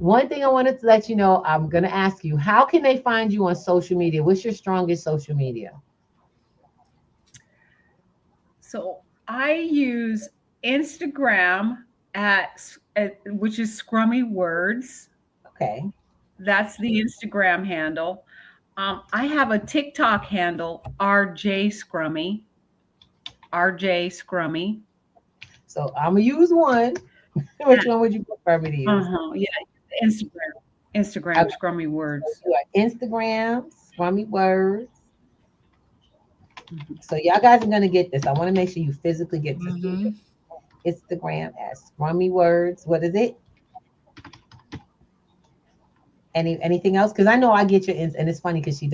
One thing I wanted to let you know, I'm going to ask you, how can they find you on social media? What's your strongest social media? So I use Instagram which is Scrummy Words. Okay. That's the Instagram handle. I have a TikTok handle, RJ Scrummy. RJ Scrummy. So I'm gonna use one. Which one would you prefer me to use? Yeah, Instagram, Scrummy Words. Instagram, Scrummy Words. So y'all guys are gonna get this. I want to make sure you physically get to see it. Instagram as Scrummy Words. What is it? Anything else? Because I know I get your and it's funny because she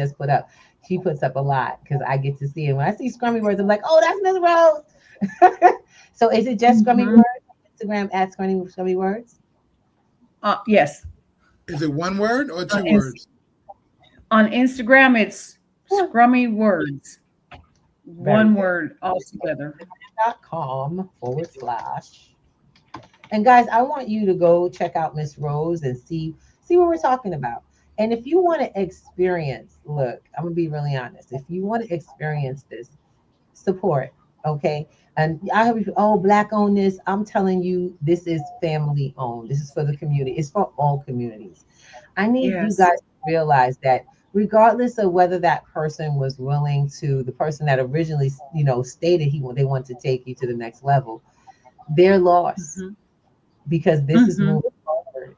puts up a lot because I get to see it. When I see Scrummy Words, I'm like, oh, that's Miss Rose. So is it just Scrummy Words? Instagram at Scrummy Words? Yes. Is it one word or two words? On Instagram, it's Scrummy Words. One word altogether. .com/. And guys, I want you to go check out Miss Rose and see what we're talking about. And if you want to experience, look, I'm gonna be really honest. If you want to experience this, support, okay? And I have, Black owned this. I'm telling you, this is family owned. This is for the community. It's for all communities. I need you guys to realize that regardless of whether that person was willing to, the person that originally, stated they want to take you to the next level, they're lost because this is moving forward.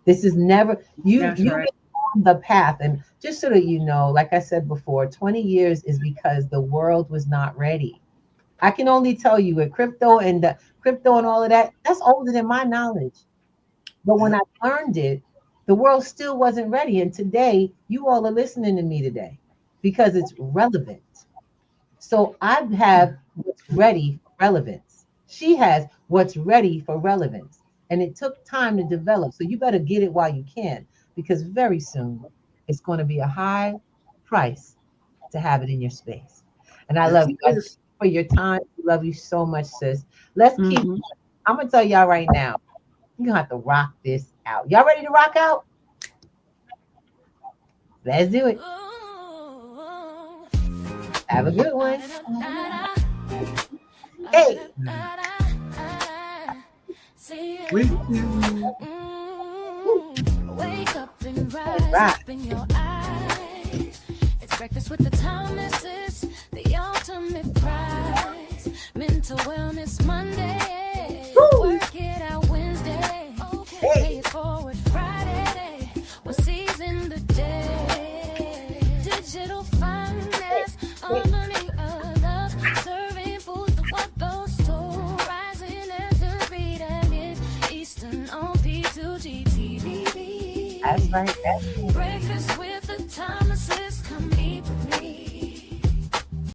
This is never, you've been on the path. And just so that you know, like I said before, 20 years is because the world was not ready. I can only tell you with crypto and all of that, that's older than my knowledge. But when I learned it, the world still wasn't ready. And today, you all are listening to me today because it's relevant. So I have what's ready for relevance. She has what's ready for relevance. And it took time to develop. So you better get it while you can, because very soon it's going to be a high price to have it in your space. And I love you guys for your time. Love you so much, sis. Let's keep, I'm going to tell y'all right now, you're going to have to rock this out. Y'all ready to rock out? Let's do it. Have a good one. Hey. Wake up and rise up in your eyes. It's breakfast with the Thomases, the ultimate prize. Mental wellness Monday. Work it out Wednesday. Pay it forward Friday. We're seizing the day. Digital finance, harmony of love. Serving food for what goes to. Rising as the beat and Eastern on P2G TV. That's right.